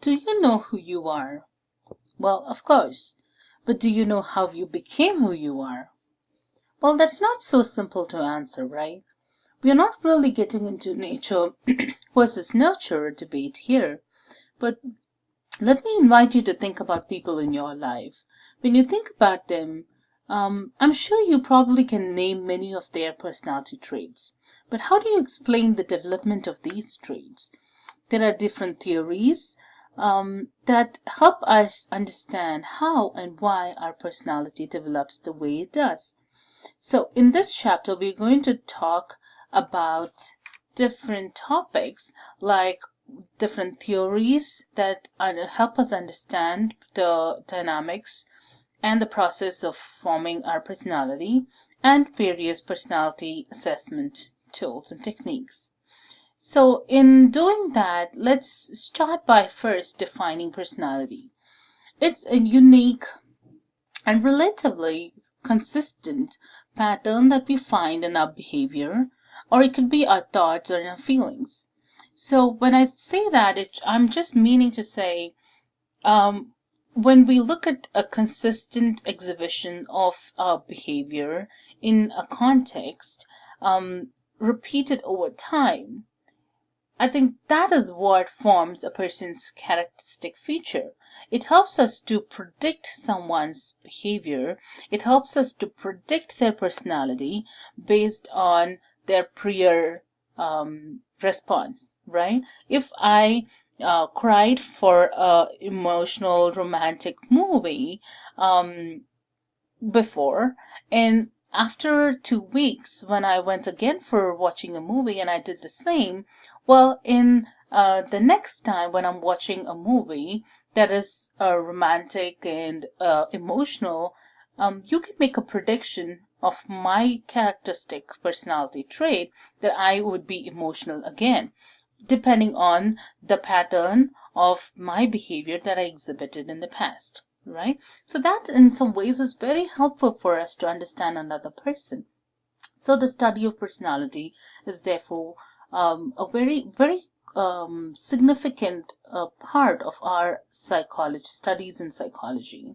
Do you know who you are? Well, of course. But do you know how you became who you are? Well, that's not so simple to answer, right? We are not really getting into nature versus nurture debate here, but let me invite you to think about people in your life. When you think about them, I'm sure you probably can name many of their personality traits. But how do you explain the development of these traits? There are different theories that help us understand how and why our personality develops the way it does. So, in this chapter, we're going to talk about different topics like different theories that help us understand the dynamics and the process of forming our personality, and various personality assessment tools and techniques. So, in doing that, let's start by first defining personality. It's a unique and relatively consistent pattern that we find in our behavior, or it could be our thoughts or in our feelings. So, when I say that, I'm just meaning to say when we look at a consistent exhibition of our behavior in a context, repeated over time, I think that is what forms a person's characteristic feature. It helps us to predict someone's behavior. It helps us to predict their personality based on their prior response, right? If I cried for a emotional romantic movie before, and after 2 weeks when I went again for watching a movie and I did the same, well, in the next time when I'm watching a movie that is romantic and emotional, you can make a prediction of my characteristic personality trait that I would be emotional again, depending on the pattern of my behavior that I exhibited in the past, right? So that in some ways is very helpful for us to understand another person. So the study of personality is therefore a very significant part of our psychology studies in psychology.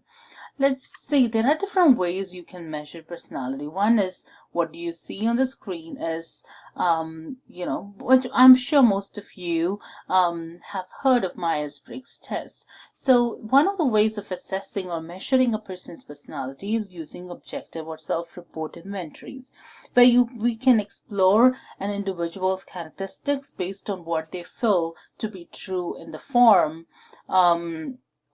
Let's see, there are different ways you can measure personality. One is what do you see on the screen is, which I'm sure most of you have heard of Myers-Briggs test. So one of the ways of assessing or measuring a person's personality is using objective or self-report inventories, where we can explore an individual's characteristics based on what they feel to be true in the form.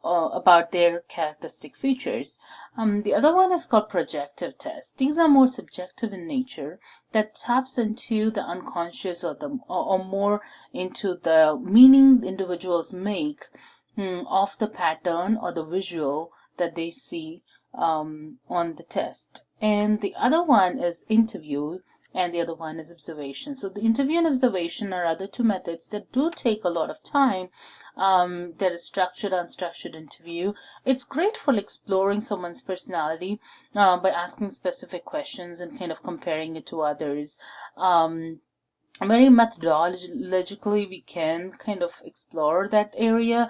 About their characteristic features. The other one is called projective tests. These are more subjective in nature, that taps into the unconscious or more into the meaning individuals make of the pattern or the visual that they see on the test. And the other one is interview, and the other one is observation. So the interview and observation are other two methods that do take a lot of time. There is structured, unstructured interview. It's great for exploring someone's personality by asking specific questions and kind of comparing it to others. Very methodologically we can kind of explore that area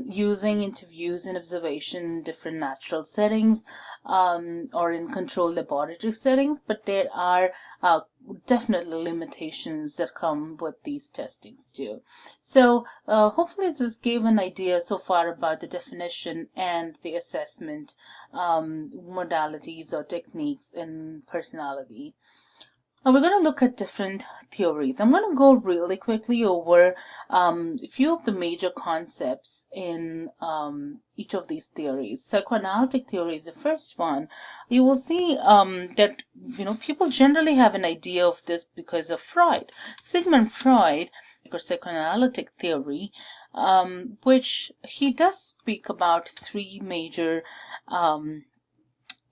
using interviews and observation in different natural settings or in controlled laboratory settings, but there are definitely limitations that come with these testings too. So hopefully this gave an idea so far about the definition and the assessment modalities or techniques in personality. Now we're going to look at different theories. I'm going to go really quickly over a few of the major concepts in each of these theories. Psychoanalytic theory is the first one. You will see that people generally have an idea of this because of Freud. Sigmund Freud, or psychoanalytic theory, which he does speak about three major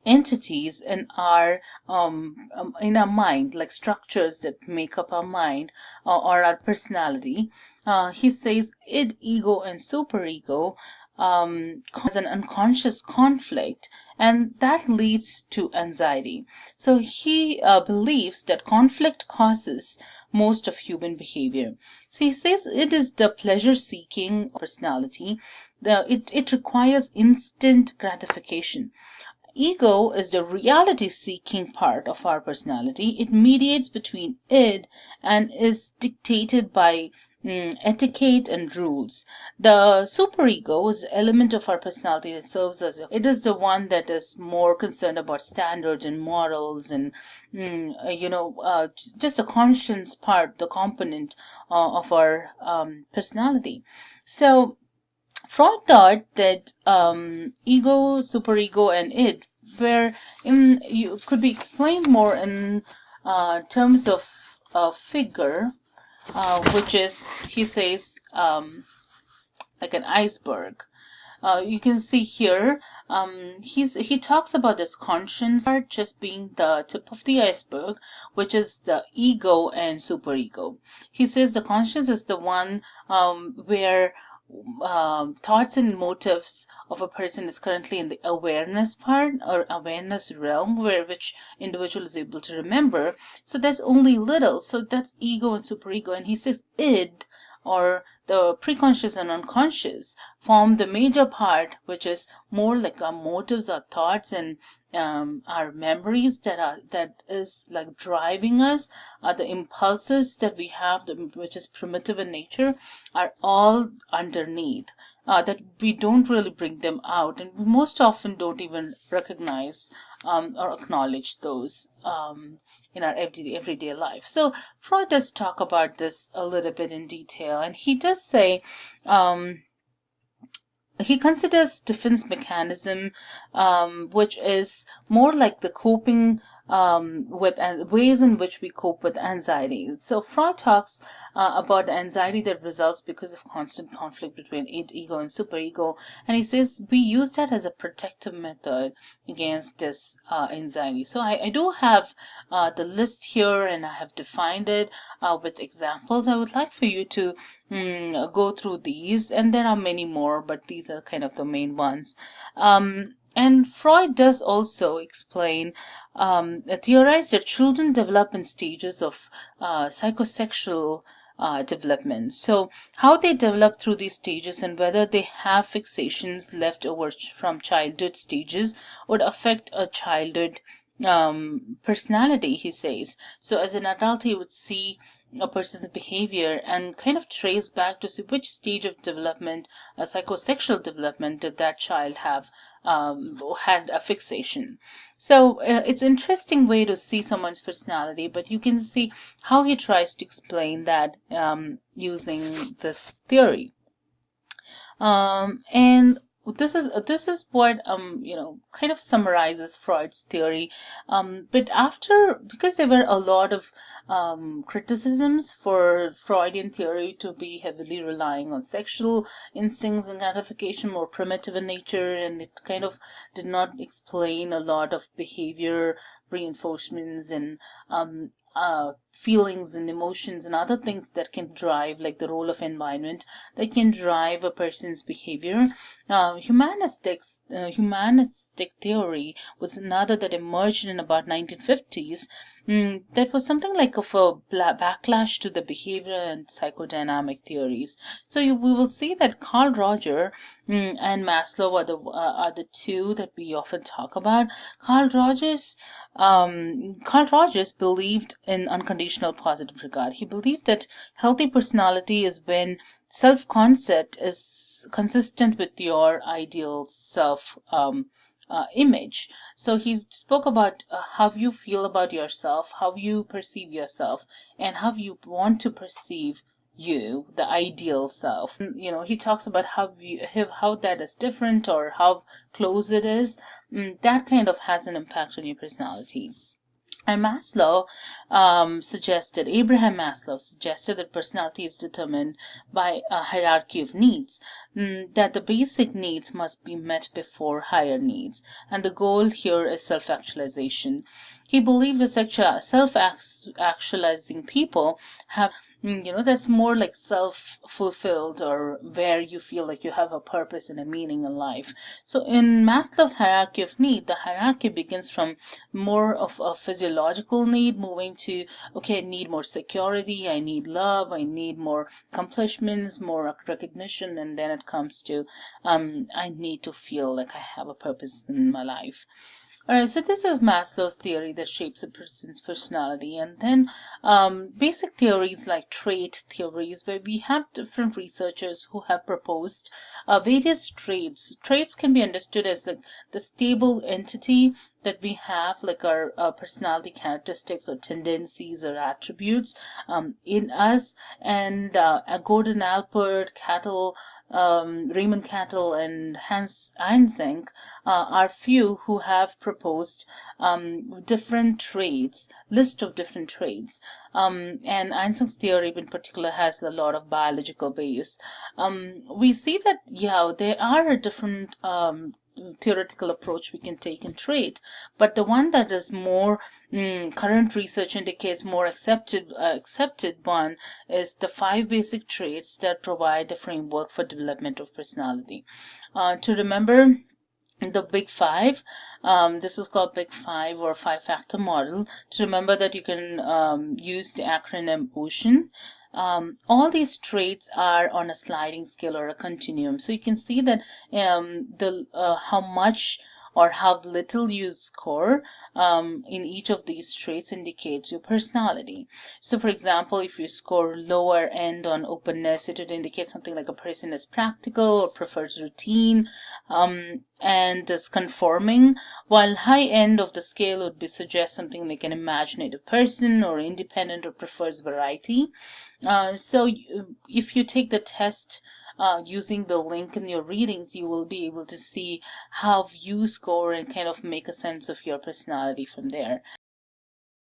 entities in our mind, like structures that make up our mind or our personality. He says id, ego, and superego cause an unconscious conflict, and that leads to anxiety. So he believes that conflict causes most of human behavior. So he says it is the pleasure-seeking personality. It requires instant gratification. Ego is the reality-seeking part of our personality. It mediates between id and is dictated by etiquette and rules. The superego is the element of our personality that serves as it is the one that is more concerned about standards and morals and just a conscience part, the component of our personality. So Freud thought that ego, superego, and id were you could be explained more in terms of a figure, which is, he says, like an iceberg. You can see here, he talks about this conscience part just being the tip of the iceberg, which is the ego and superego. He says the conscience is the one where thoughts and motives of a person is currently in the awareness part or awareness realm, where which individual is able to remember. So that's only little. So that's ego and superego. And he says id, or the preconscious and unconscious, form the major part, which is more like our motives, our thoughts, and our memories that is like driving us. The impulses that we have, which is primitive in nature, are all underneath. That we don't really bring them out, and we most often don't even recognize or acknowledge those in our everyday life. So Freud does talk about this a little bit in detail, and he does say he considers defense mechanism, which is more like the coping with ways in which we cope with anxiety. So Freud talks about anxiety that results because of constant conflict between ego and superego, and he says we use that as a protective method against this anxiety. So I do have the list here, and I have defined it with examples. I would like for you to go through these, and there are many more, but these are kind of the main ones. And Freud does also explain, theorize that children develop in stages of psychosexual development. So, how they develop through these stages and whether they have fixations left over from childhood stages would affect a childhood personality, he says. So, as an adult, he would see a person's behavior and kind of trace back to see which stage of development, psychosexual development, did that child have had a fixation. So it's an interesting way to see someone's personality, but you can see how he tries to explain that using this theory. And this is what kind of summarizes Freud's theory. But because there were a lot of criticisms for Freudian theory to be heavily relying on sexual instincts and gratification, more primitive in nature, and it kind of did not explain a lot of behavior reinforcements and feelings and emotions and other things that can drive, like the role of environment, that can drive a person's behavior. Humanistic theory was another that emerged in about 1950s. That was something like of a backlash to the behavior and psychodynamic theories. So we will see that Carl Roger and Maslow are the two that we often talk about. Carl Rogers believed in unconditional positive regard. He believed that healthy personality is when self-concept is consistent with your ideal self image. So he spoke about how you feel about yourself, how you perceive yourself, and how you want to perceive you, the ideal self. He talks about how that is different or how close it is. That kind of has an impact on your personality. And Abraham Maslow suggested that personality is determined by a hierarchy of needs, that the basic needs must be met before higher needs, and the goal here is self-actualization. He believed that self-actualizing people have that's more like self-fulfilled, or where you feel like you have a purpose and a meaning in life. So in Maslow's hierarchy of need, the hierarchy begins from more of a physiological need, moving to, okay, I need more security, I need love, I need more accomplishments, more recognition, and then it comes to, I need to feel like I have a purpose in my life. All right, so this is Maslow's theory that shapes a person's personality. And then basic theories like trait theories, where we have different researchers who have proposed various traits. Traits can be understood as the stable entity that we have, like our personality characteristics or tendencies or attributes in us. And Gordon Alpert, Cattell, Raymond Cattell, and Hans Eysenck are few who have proposed different traits, list of different traits. And Einstein's theory in particular has a lot of biological base. We see that, yeah, there are a different theoretical approach we can take in trait, but the one that is more current research indicates more accepted one is the 5 basic traits that provide a framework for development of personality. To remember the Big Five. This is called Big Five or Five Factor Model. To remember that, you can use the acronym OCEAN. All these traits are on a sliding scale or a continuum. So you can see that the how much or how little you score in each of these traits indicates your personality. So, for example, if you score lower end on openness, it would indicate something like a person is practical or prefers routine and is conforming, while high end of the scale would be suggest something like an imaginative person or independent or prefers variety. If you take the test using the link in your readings, you will be able to see how you score and kind of make a sense of your personality from there.